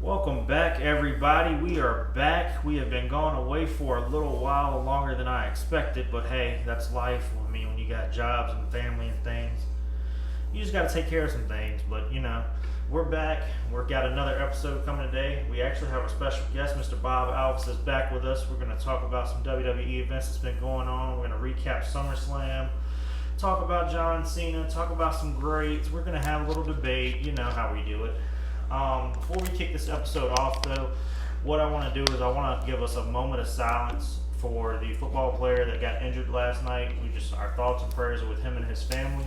Welcome back, everybody. We are back. We have been gone away for a little while, longer than I expected, but hey, that's life. I mean, when you got jobs and family and things, you just got to take care of some things. But, we're back. We've got another episode coming today. We actually have a special guest. Mr. Bob Alvis is back with us. We're going to talk about some WWE events that's been going on. We're going to recap SummerSlam, talk about John Cena, talk about some greats. We're going to have a little debate. You know how we do it. Before we kick this episode off, though, what I want to do is I want to give us a moment of silence for the football player that got injured last night. Our thoughts and prayers are with him and his family.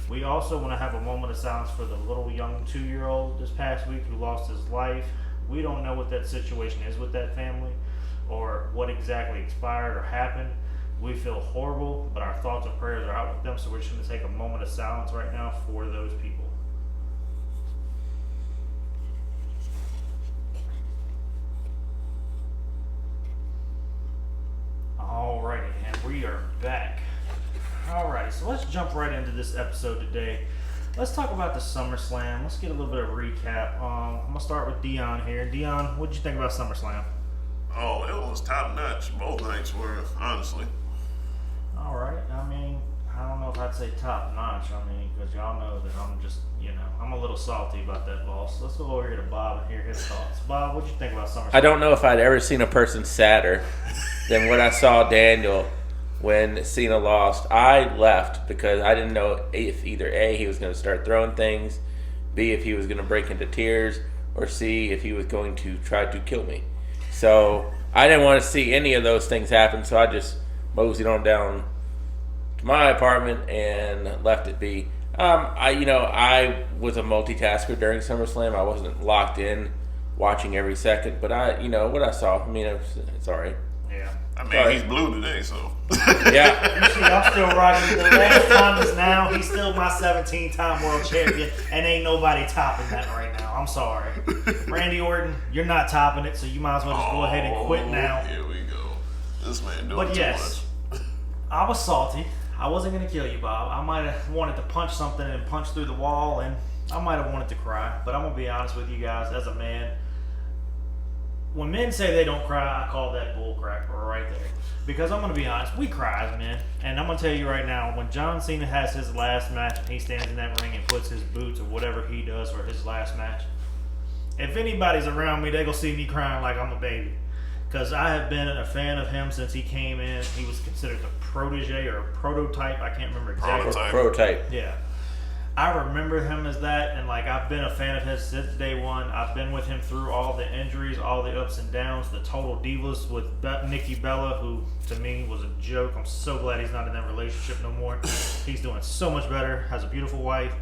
We also want to have a moment of silence for the little young 2-year-old this past week who lost his life. We don't know what that situation is with that family or what exactly expired or happened. We feel horrible, but our thoughts and prayers are out with them, so we're just going to take a moment of silence right now for those people. Alrighty, and we are back. Alrighty, so let's jump right into this episode today. Let's talk about the SummerSlam. Let's get a little bit of recap. I'm going to start with Dion here. Dion, what did you think about SummerSlam? Oh, it was top notch. Both nights were, honestly. Alright, I don't know if I'd say top notch. Because y'all know that I'm a little salty about that loss. Let's go over here to Bob and hear his thoughts. Bob, what did you think about SummerSlam? I don't know if I'd ever seen a person sadder than when I saw Daniel when Cena lost. I left because I didn't know if either A, he was going to start throwing things, B, if he was going to break into tears, or C, if he was going to try to kill me. So I didn't want to see any of those things happen, so I just moseyed on down to my apartment and left it be. I was a multitasker during SummerSlam. I wasn't locked in watching every second, but what I saw, it's all right. Yeah. He's blue today, so. Yeah. You see, I'm still rocking. The last time is now. He's still my 17-time world champion, and ain't nobody topping that right now. I'm sorry. Randy Orton, you're not topping it, so you might as well just go ahead and quit now. Here we go. This man doing too much. I was salty. I wasn't going to kill you, Bob. I might have wanted to punch something and punch through the wall, and I might have wanted to cry. But I'm going to be honest with you guys, as a man, when men say they don't cry, I call that bull crap right there. Because I'm going to be honest, we cry as men. And I'm going to tell you right now, when John Cena has his last match and he stands in that ring and puts his boots or whatever he does for his last match, if anybody's around me, they're going to see me crying like I'm a baby. Because I have been a fan of him since he came in. He was considered a protege or a prototype. I can't remember exactly. Prototype. Yeah. I remember him as that, and I've been a fan of his since day one. I've been with him through all the injuries, all the ups and downs, the total divas with Nikki Bella, who to me was a joke. I'm so glad he's not in that relationship no more. He's doing so much better, has a beautiful wife,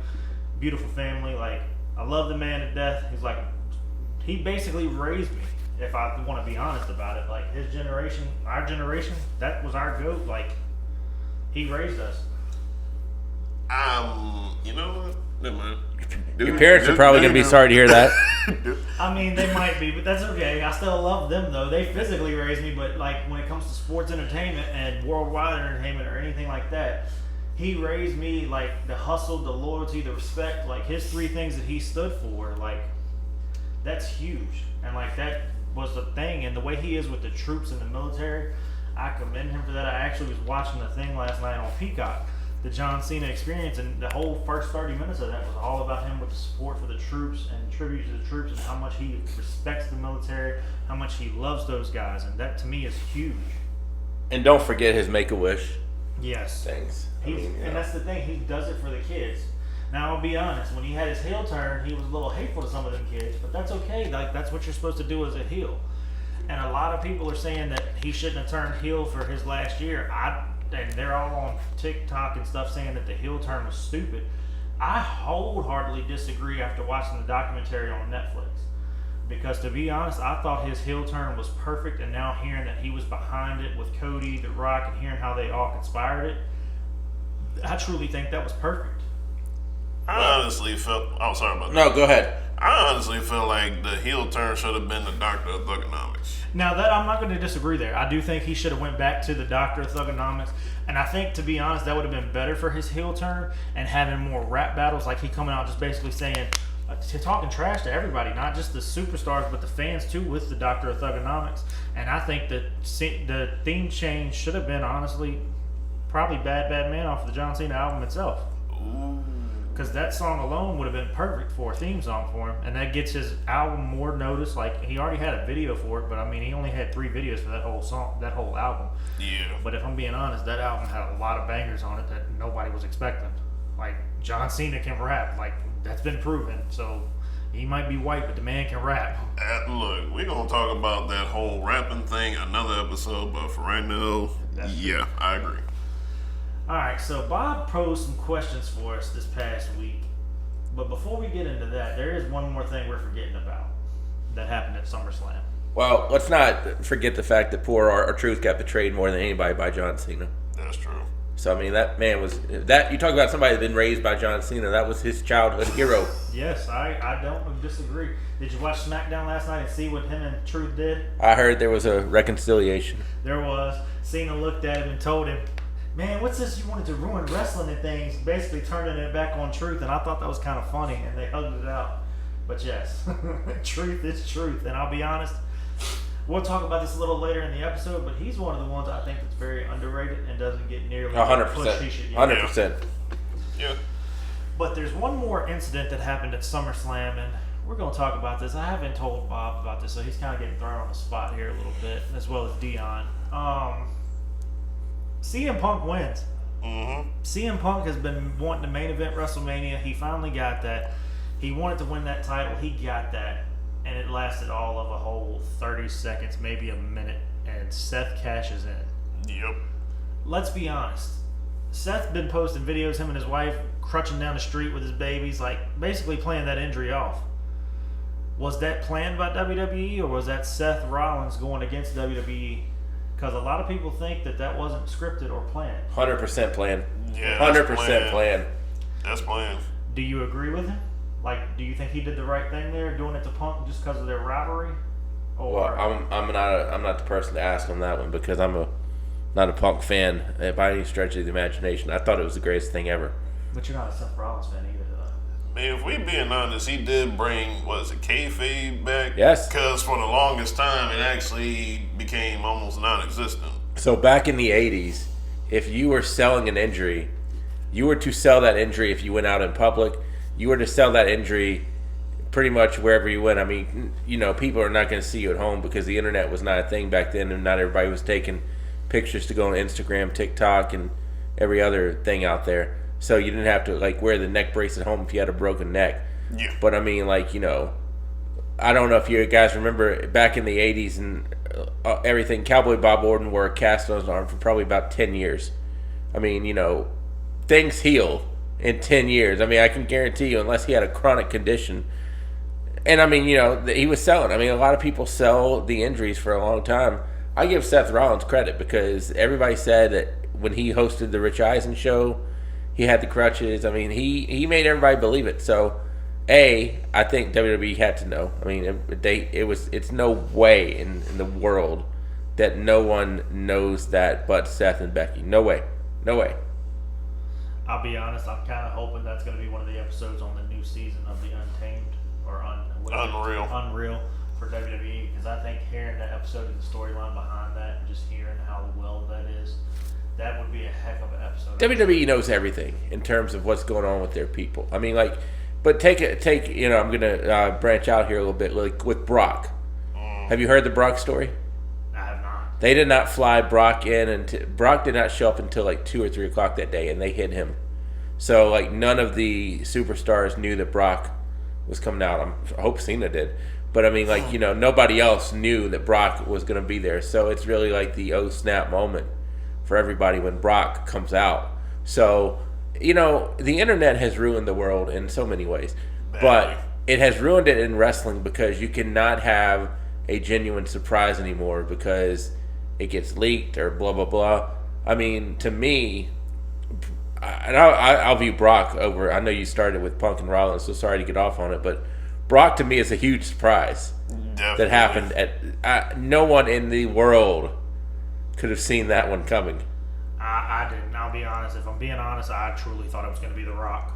beautiful family. I love the man to death. He basically raised me, if I want to be honest about it. His generation, our generation, that was our GOAT. He raised us. You know what? Never mind. Your parents are probably going to be sorry to hear that. They might be, but that's okay. I still love them, though. They physically raised me, but when it comes to sports entertainment and worldwide entertainment or anything like that, he raised me the hustle, the loyalty, the respect. His 3 things that he stood for, that's huge. And that was the thing. And the way he is with the troops and the military, I commend him for that. I actually was watching the thing last night on Peacock, the John Cena experience, and the whole first 30 minutes of that was all about him with the support for the troops and tribute to the troops and how much he respects the military, how much he loves those guys, and that to me is huge. And don't forget his Make-A-Wish. Yes. Things. And that's the thing, he does it for the kids. Now, I'll be honest, when he had his heel turn, he was a little hateful to some of them kids, but that's okay. That's what you're supposed to do as a heel. And a lot of people are saying that he shouldn't have turned heel for his last year. And they're all on TikTok and stuff saying that the heel turn was stupid. I wholeheartedly disagree after watching the documentary on Netflix. Because to be honest, I thought his heel turn was perfect, and now hearing that he was behind it with Cody, The Rock, and hearing how they all conspired it, I truly think that was perfect. I honestly felt... Oh, sorry about that. No, go ahead. I honestly feel like the heel turn should have been the Doctor of Thugonomics. Now, that I'm not going to disagree there. I do think he should have went back to the Doctor of Thugonomics. And I think, to be honest, that would have been better for his heel turn and having more rap battles. He coming out just basically saying, talking trash to everybody, not just the superstars, but the fans too, with the Doctor of Thugonomics. And I think that the theme change should have been, honestly, probably Bad Bad Man off the John Cena album itself. Because that song alone would have been perfect for a theme song for him, and that gets his album more notice. Like, he already had a video for it, but I mean, he only had 3 videos for that whole song, that whole album. Yeah. But if I'm being honest, that album had a lot of bangers on it that nobody was expecting. Like, John Cena can rap. Like, that's been proven. So he might be white, but the man can rap. Look, we're gonna talk about that whole rapping thing another episode, but for right now, yeah, I agree. Alright, so Bob posed some questions for us this past week. But before we get into that, there is one more thing we're forgetting about that happened at SummerSlam. Well, let's not forget the fact that poor R-Truth got betrayed more than anybody by John Cena. That's true. So, I mean, that man was... that you talk about somebody that's been raised by John Cena, that was his childhood hero. Yes, I don't disagree. Did you watch SmackDown last night and see what him and Truth did? I heard there was a reconciliation. There was. Cena looked at him and told him, man, what's this? You wanted to ruin wrestling and things, basically turning it back on Truth, and I thought that was kind of funny, and they hugged it out. But yes, truth is truth, and I'll be honest, we'll talk about this a little later in the episode, but he's one of the ones I think that's very underrated and doesn't get nearly the push he should get. 100%. Yeah. But there's one more incident that happened at SummerSlam, and we're going to talk about this. I haven't told Bob about this, so he's kind of getting thrown on the spot here a little bit, as well as Dion. CM Punk wins. Mm-hmm. CM Punk has been wanting to main event WrestleMania. He finally got that. He wanted to win that title. He got that. And it lasted all of a whole 30 seconds, maybe a minute. And Seth cashes in. Yep. Let's be honest. Seth's been posting videos, him and his wife crutching down the street with his babies, like basically playing that injury off. Was that planned by WWE, or was that Seth Rollins going against WWE? Because a lot of people think that wasn't scripted or planned. 100% planned. Yeah, 100% planned. That's planned. Do you agree with him? Like, do you think he did the right thing there, doing it to Punk just because of their rivalry? Or Well, I'm not the person to ask on that one, because I'm not a Punk fan by any stretch of the imagination. I thought it was the greatest thing ever. But you're not a Seth Rollins fan either, though. Man, if we being honest, he did bring, kayfabe back? Yes. Because for the longest time, it actually became almost non-existent. So back in the 80s, if you were selling an injury, you were to sell that injury if you went out in public. You were to sell that injury pretty much wherever you went. I mean, people are not going to see you at home because the internet was not a thing back then, and not everybody was taking pictures to go on Instagram, TikTok, and every other thing out there. So you didn't have to wear the neck brace at home if you had a broken neck. Yeah. But I mean, I don't know if you guys remember back in the 80s and everything, Cowboy Bob Orton wore a cast on his arm for probably about 10 years. I mean, things heal in 10 years. I mean, I can guarantee you, unless he had a chronic condition. And I mean, he was selling. I mean, a lot of people sell the injuries for a long time. I give Seth Rollins credit because everybody said that when he hosted the Rich Eisen show, he had the crutches. I mean, he made everybody believe it. So, I think WWE had to know. I mean, it's no way in the world that no one knows that but Seth and Becky. No way. No way. I'll be honest, I'm kind of hoping that's going to be one of the episodes on the new season of the Untamed or Unreal for WWE, because I think hearing that episode and the storyline behind that and just hearing how well that is, that would be a heck of an episode. WWE knows everything in terms of what's going on with their people. I mean, but take I'm going to branch out here a little bit, with Brock. Have you heard the Brock story? I have not. They did not fly Brock in, and Brock did not show up until 2 or 3 o'clock that day, and they hid him. So none of the superstars knew that Brock was coming out. I hope Cena did, but I mean, nobody else knew that Brock was going to be there. So it's really the oh snap moment for everybody when Brock comes out. So the internet has ruined the world in so many ways, but it has ruined it in wrestling because you cannot have a genuine surprise anymore because it gets leaked or blah blah blah. I mean, to me, and I'll view Brock over. I know you started with Punk and Rollins, so sorry to get off on it, but Brock to me is a huge surprise. Definitely. That happened. No one in the world could have seen that one coming. I didn't. I'll be honest. If I'm being honest, I truly thought it was going to be The Rock.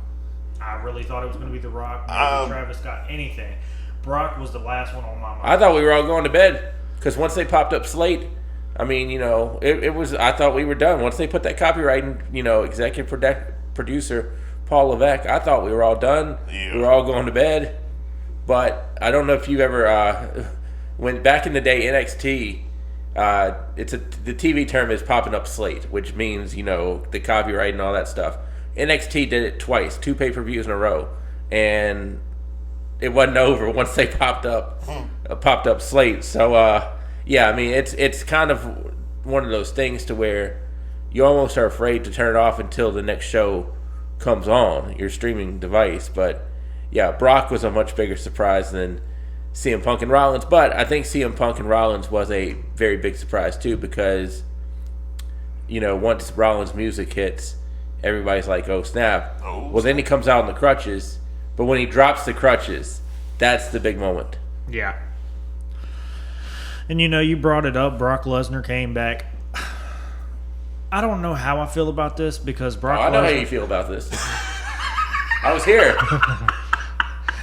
I really thought it was going to be The Rock, maybe Travis Scott, anything. Brock was the last one on my mind. I thought we were all going to bed because once they popped up Slate, I mean, it was. I thought we were done once they put that copyright and executive producer Paul Levesque. I thought we were all done. Yeah. We were all going to bed. But I don't know if you ever when back in the day NXT. The TV term is popping up Slate, which means the copyright and all that stuff. NXT did it twice, 2 pay-per-views in a row, and it wasn't over once they popped up Slate. So I mean it's kind of one of those things to where you almost are afraid to turn it off until the next show comes on your streaming device. But yeah, Brock was a much bigger surprise than CM Punk and Rollins, but I think CM Punk and Rollins was a very big surprise too because, once Rollins' music hits, everybody's like, oh snap. Well, then he comes out on the crutches, but when he drops the crutches, that's the big moment. Yeah. And you brought it up, Brock Lesnar came back. I don't know how I feel about this because Brock Lesnar... I know how you feel about this. I was here.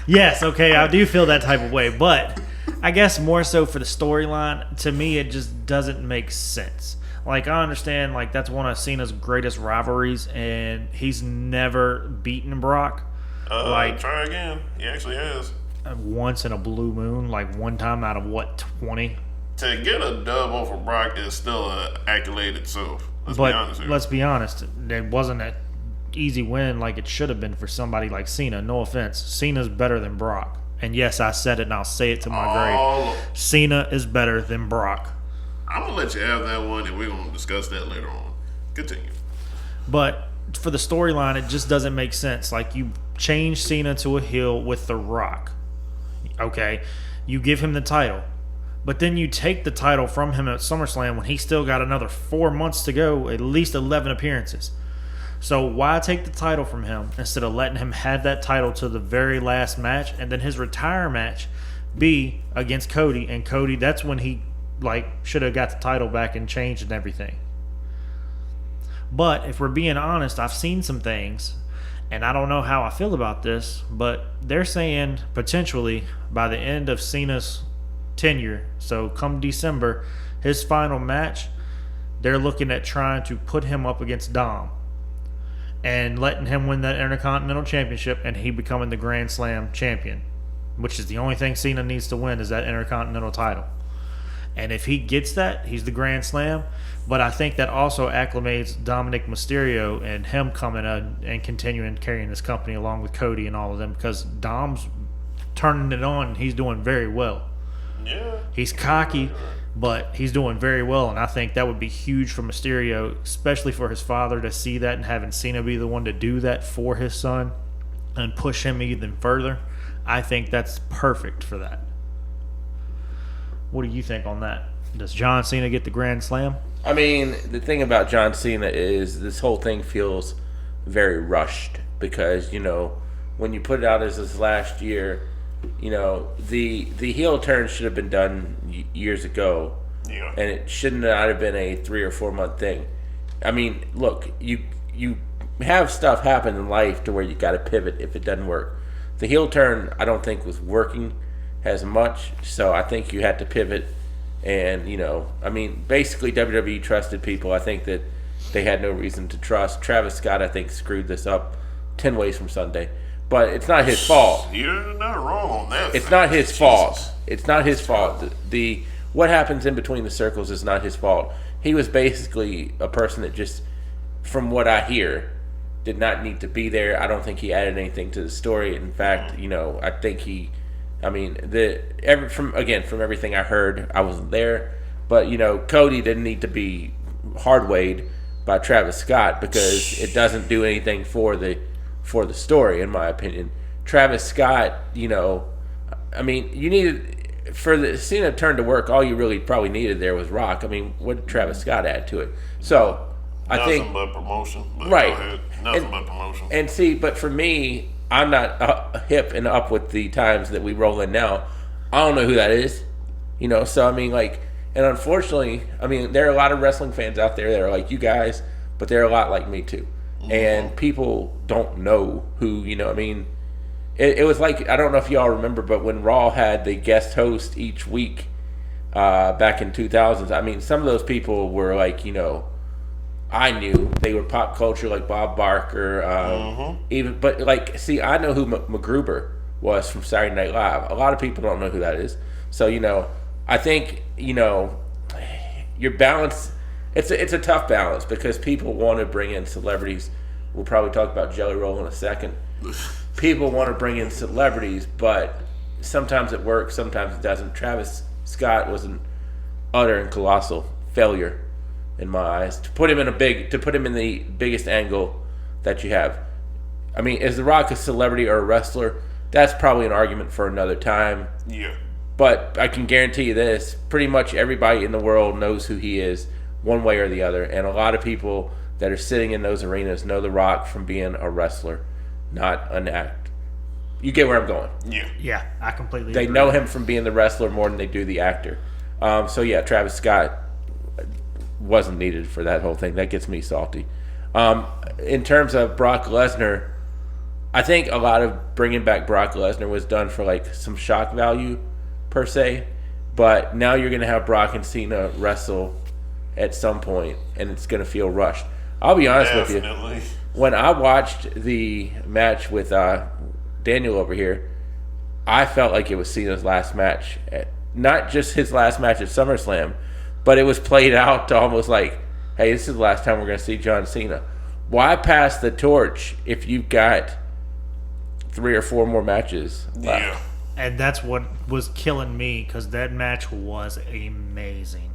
Yes, okay, I do feel that type of way, but I guess more so for the storyline, to me it just doesn't make sense. Like, I understand, like, that's one of Cena's greatest rivalries, and he's never beaten Brock. Try again. He actually has. Once in a blue moon, like one time out of, 20? To get a dub over Brock is still an accolade itself. Let's be honest here. Let's be honest, it wasn't an easy win like it should have been for somebody like Cena. No offense. Cena's better than Brock. And yes, I said it and I'll say it to my grave. Cena is better than Brock. I'm going to let you have that one and we're going to discuss that later on. Continue. But for the storyline, it just doesn't make sense. Like, you change Cena to a heel with The Rock. Okay? You give him the title. But then you take the title from him at SummerSlam when he still got another 4 months to go, at least 11 appearances. So why take the title from him instead of letting him have that title to the very last match, and then his retire match be against Cody? And Cody, that's when he should have got the title back and changed and everything. But if we're being honest, I've seen some things, and I don't know how I feel about this, but they're saying potentially by the end of Cena's tenure, so come December, his final match, they're looking at trying to put him up against Dom and letting him win that Intercontinental Championship and he becoming the Grand Slam champion, which is the only thing Cena needs to win is that Intercontinental title. And if he gets that, he's the Grand Slam. But I think that also acclimates Dominic Mysterio and him coming in and continuing carrying this company along with Cody and all of them, because Dom's turning it on and he's doing very well. Yeah. He's cocky, but he's doing very well, and I think that would be huge for Mysterio, especially for his father to see that and having Cena be the one to do that for his son and push him even further. I think that's perfect for that. What do you think on that? Does John Cena get the Grand Slam? I mean, the thing about John Cena is this whole thing feels very rushed because, when you put it out as his last year, the heel turn should have been done years ago. Yeah. And it shouldn't have been a 3 or 4 month thing. I mean, look, you have stuff happen in life to where you got to pivot if it doesn't work. The heel turn, I don't think was working as much, so I think you had to pivot. And, basically WWE trusted people. I think that they had no reason to trust. Travis Scott, I think, screwed this up 10 ways from Sunday. But it's not his fault. You're not wrong on that. It's not his fault. It's not his fault. The what happens in between the circles is not his fault. He was basically a person that just, from what I hear, did not need to be there. I don't think he added anything to the story. In fact, I think from everything I heard, I wasn't there. But, Cody didn't need to be hard-weighed by Travis Scott because it doesn't do anything for the story, in my opinion. Travis Scott, you needed, for the Cena turn to work, all you really probably needed there was Rock. I mean, what did Travis Scott add to it? So, I think... Nothing but promotion. Right. Nothing but promotion. And see, but for me, I'm not hip and up with the times that we roll in now. I don't know who that is. So, and unfortunately, there are a lot of wrestling fans out there that are like you guys, but they're a lot like me too. and people don't know who, I mean, it was like, I don't know if y'all remember, but when Raw had the guest host each week back in 2000s, I mean, some of those people were like, I knew they were pop culture, like Bob Barker, even, but like, see, I know who MacGruber was from Saturday Night Live. A lot of people don't know who that is. So, I think, your balance, it's a tough balance because people want to bring in celebrities. We'll probably talk about Jelly Roll in a second. People want to bring in celebrities, but sometimes it works, sometimes it doesn't. Travis Scott was an utter and colossal failure in my eyes. To put him in the biggest angle that you have. I mean, is The Rock a celebrity or a wrestler? That's probably an argument for another time. Yeah. But I can guarantee you this, pretty much everybody in the world knows who he is, one way or the other. And a lot of people that are sitting in those arenas know The Rock from being a wrestler, not an act. You get where I'm going. Yeah. Yeah, I completely They agree. know him from being the wrestler more than they do the actor. So yeah, Travis Scott wasn't needed for that whole thing. That gets me salty. In terms of Brock Lesnar, I think a lot of bringing back Brock Lesnar was done for like some shock value per se, but now you're going to have Brock and Cena wrestle at some point, and it's going to feel rushed. I'll be honest with you. When I watched the match with Daniel over here, I felt like it was Cena's last match. Not just his last match at SummerSlam, but it was played out to almost like, hey, this is the last time we're going to see John Cena. Why pass the torch if you've got 3 or 4 more matches left? Yeah. And that's what was killing me, because that match was amazing.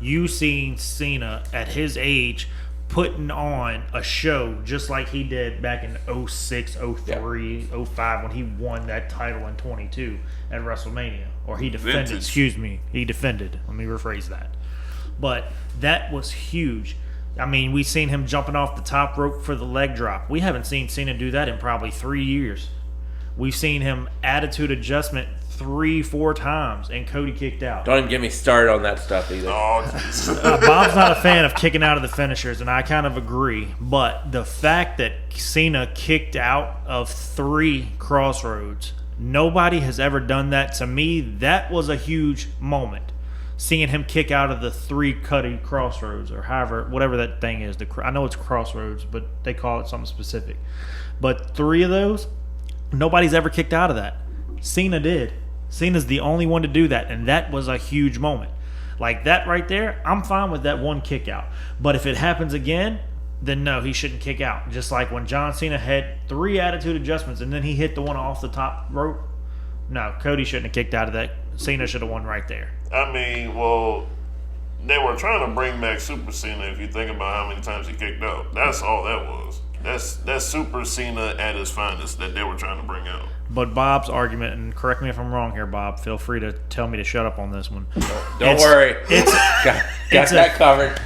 You seen Cena at his age putting on a show just like he did back in 06, 03, 05 when he won that title in 22 at WrestleMania. Or he defended, he defended. Let me rephrase that. But that was huge. I mean, we seen him jumping off the top rope for the leg drop. We haven't seen Cena do that in probably 3 years. We've seen him attitude adjustment 3-4 times, and Cody kicked out. Don't even get me started on that stuff either. Oh, Bob's not a fan of kicking out of the finishers, and I kind of agree. But the fact that Cena kicked out of 3 crossroads, nobody has ever done that. To me, that was a huge moment. Seeing him kick out of the 3 cutty crossroads, or whatever that thing is. I know it's crossroads, but they call it something specific. But 3 of those, nobody's ever kicked out of that. Cena did. Cena's the only one to do that, and that was a huge moment. Like that right there, I'm fine with that 1 kick out. But if it happens again, then no, he shouldn't kick out. Just like when John Cena had 3 attitude adjustments and then he hit the one off the top rope. No, Cody shouldn't have kicked out of that. Cena should have won right there. I mean, well, they were trying to bring back Super Cena if you think about how many times he kicked out. That's all that was. That's Super Cena at his finest that they were trying to bring out. But Bob's argument, and correct me if I'm wrong here, Bob, feel free to tell me to shut up on this one. Don't worry. Got that covered.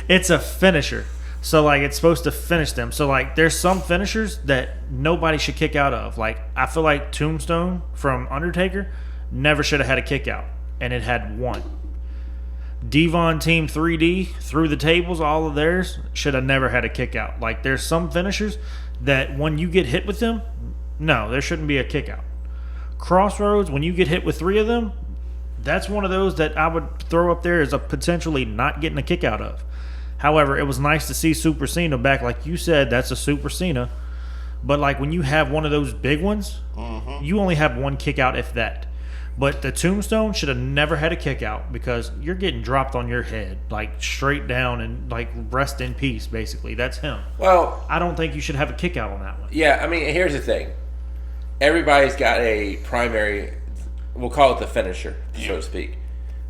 It's a finisher. So, like, it's supposed to finish them. So, like, there's some finishers that nobody should kick out of. Like, I feel like Tombstone from Undertaker never should have had a kick out, and it had 1. Devon Team 3D through the tables, all of theirs should have never had a kick out. Like, there's some finishers that when you get hit with them, no, there shouldn't be a kick out. Crossroads, when you get hit with 3 of them, that's one of those that I would throw up there as a potentially not getting a kick out of. However, it was nice to see Super Cena back. Like you said, that's a Super Cena. But like when you have one of those big ones, you only have 1 kick out, if that. But the Tombstone should have never had a kick out, because you're getting dropped on your head, like straight down, and like rest in peace, basically. That's him. Well, I don't think you should have a kick out on that one. yeah, I mean, here's the thing. Everybody's got a primary, we'll call it the finisher, so to speak.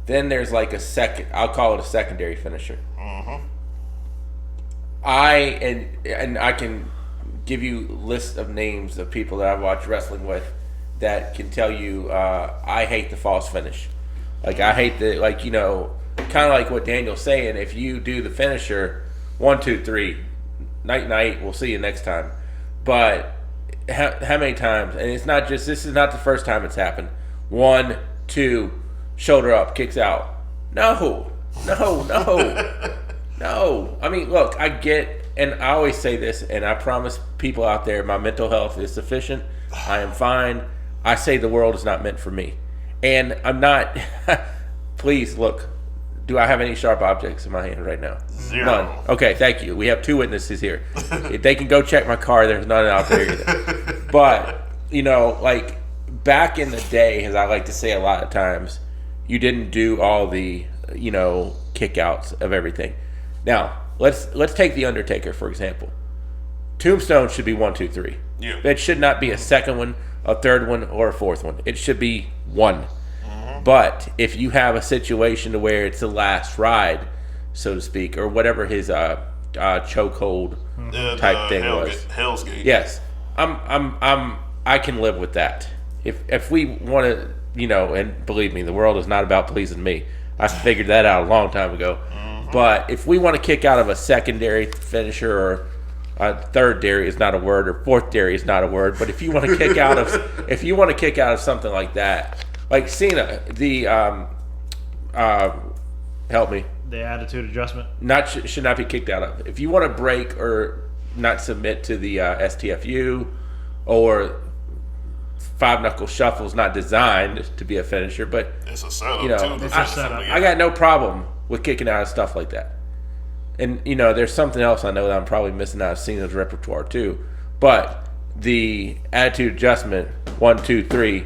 Then there's like a second, I'll call it a secondary finisher. I can give you lists of names of people that I've watched wrestling with that can tell you I hate the false finish. Like, I hate the, like, kind of like what Daniel's saying. If you do the finisher, 1, 2, 3, night, we'll see you next time. But how many times? And it's not just, this is not the first time it's happened. 1, 2, shoulder up, kicks out. No. I mean, look, I get and I always say this, and I promise people out there, my mental health is sufficient. I am fine. I say the world is not meant for me. And I'm not, please look, do I have any sharp objects in my hand right now? Zero. None. Okay, thank you. We have 2 witnesses here. If they can go check my car, there's none out there either. But, like back in the day, as I like to say a lot of times, you didn't do all the, kickouts of everything. Now, let's take The Undertaker, for example. Tombstone should be 1, 2, 3. Yeah. It should not be a second one, a third one, or a fourth one. It should be 1. But if you have a situation to where it's the last ride, so to speak, or whatever his chokehold type thing was, Hell's Gate. yes, I can live with that. If we want to, and believe me, the world is not about pleasing me. I figured that out a long time ago. But if we want to kick out of a secondary finisher, or a third dairy is not a word, or fourth dairy is not a word, but if you want to kick out of something like that. Like Cena, the help me. The attitude adjustment Should not be kicked out of. If you want to break or not submit to the STFU, or 5-knuckle shuffle is not designed to be a finisher, but it's a setup too. It's a setup. I got no problem with kicking out of stuff like that. And there's something else I know that I'm probably missing out of Cena's repertoire too. But the attitude adjustment, 1, 2, 3.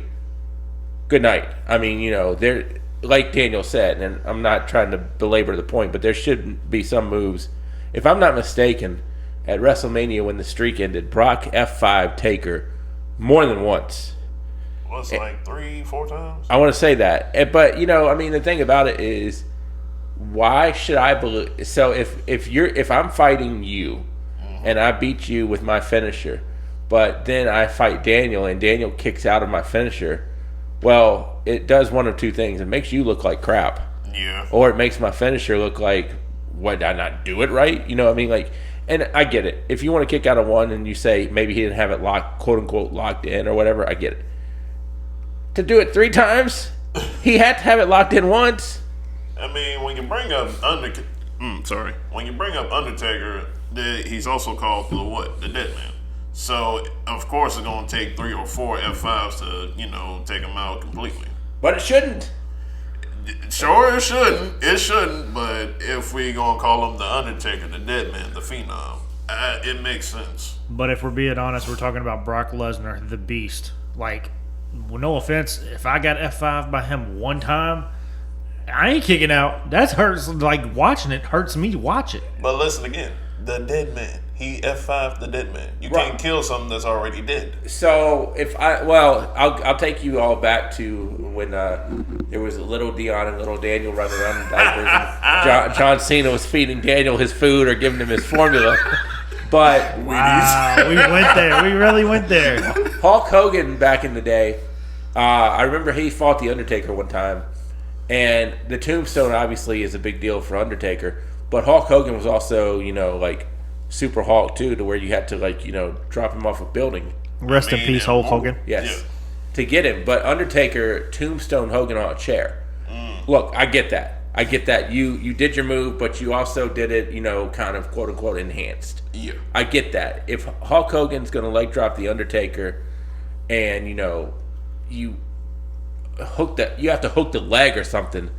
Good night. I mean, there, like Daniel said, and I'm not trying to belabor the point, but there should be some moves. If I'm not mistaken, at WrestleMania when the streak ended, Brock F5 Taker more than once. Was like 3, 4 times? I want to say that. But, the thing about it is, why should I believe? So if I'm fighting you and I beat you with my finisher, but then I fight Daniel and Daniel kicks out of my finisher, well, it does one of 2 things. It makes you look like crap. Yeah. Or it makes my finisher look like, what, did I not do it right? You know what I mean? Like, and I get it. If you want to kick out of one and you say maybe he didn't have it locked, quote unquote, locked in or whatever, I get it. To do it 3 times, he had to have it locked in once. I mean, when you bring up Undertaker, he's also called the Dead Man. So, of course, it's going to take 3 or 4 F5s to, take him out completely. But it shouldn't. Sure, it shouldn't. It shouldn't, but if we going to call him the Undertaker, the Dead Man, the Phenom, it makes sense. But if we're being honest, we're talking about Brock Lesnar, the Beast. Like, well, no offense, if I got F5 by him one time, I ain't kicking out. That hurts. Like, watching it hurts me to watch it. But listen again, the Dead Man. He F5 the Dead Man. You can't kill something that's already dead. So I'll take you all back to when there was little Dion and little Daniel running around in diapers. And John Cena was feeding Daniel his food or giving him his formula. But wow, we went there. We really went there. Hulk Hogan back in the day, I remember he fought the Undertaker one time, and the Tombstone obviously is a big deal for Undertaker. But Hulk Hogan was also, like, Super Hulk too, to where you had to drop him off a building. Rest in peace, Hulk Hogan. Yes, yeah. To get him. But Undertaker Tombstone Hogan on a chair. Look, I get that. You did your move, but you also did it, kind of quote unquote enhanced. Yeah, I get that. If Hulk Hogan's gonna leg drop the Undertaker, and you have to hook the leg or something,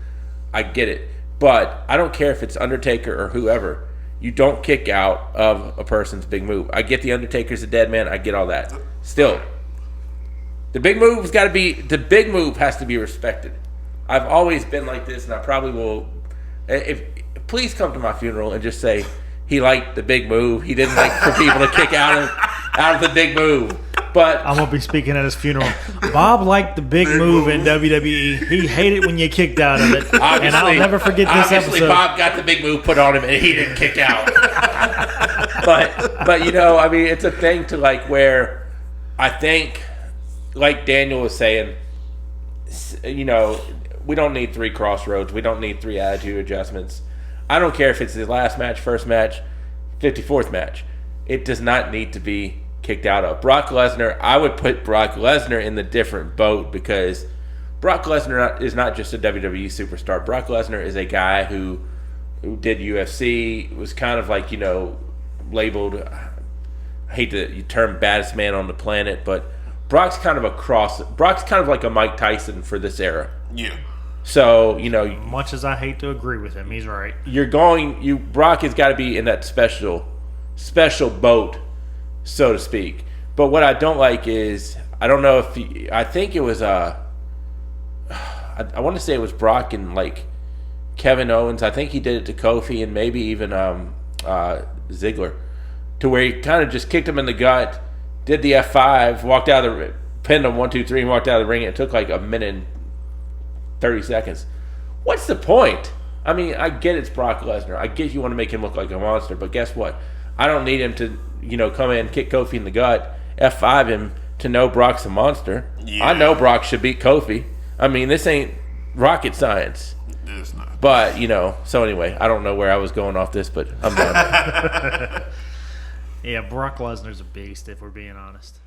I get it. But I don't care if it's Undertaker or whoever. You don't kick out of a person's big move. I get the Undertaker's a dead man. I get all that. Still, the big move has to be respected. I've always been like this, and I probably will. Please come to my funeral and just say he liked the big move. He didn't like for people to kick out of the big move. But I'm gonna be speaking at his funeral. Bob liked the big move in WWE. He hated when you kicked out of it, and I'll never forget this episode. Bob got the big move put on him, and he didn't kick out. but it's a thing to where I think, like Daniel was saying, we don't need 3 crossroads. We don't need 3 attitude adjustments. I don't care if it's the last match, first match, 54th match. It does not need to be kicked out of. Brock Lesnar, I would put Brock Lesnar in the different boat, because Brock Lesnar is not just a WWE superstar. Brock Lesnar is a guy who did UFC, was kind of labeled, I hate the term baddest man on the planet, but Brock's kind of Brock's kind of like a Mike Tyson for this era. Yeah. So, much as I hate to agree with him, he's right. Brock has got to be in that special boat, so to speak. But what I don't like is, I don't know if I think it was I want to say it was Brock and like Kevin Owens. I think he did it to Kofi and maybe even Ziggler, to where he kind of just kicked him in the gut, did the F5, walked out of the pinned him 1, 2, 3, and walked out of the ring. It took like a minute and 30 seconds. What's the point? I mean, I get it's Brock Lesnar. I get you want to make him look like a monster, but guess what? I don't need him to, come in, kick Kofi in the gut, F5 him to know Brock's a monster. Yeah. I know Brock should beat Kofi. I mean, this ain't rocket science. It's not. But, so anyway, I don't know where I was going off this, but I'm done. Yeah, Brock Lesnar's a beast, if we're being honest.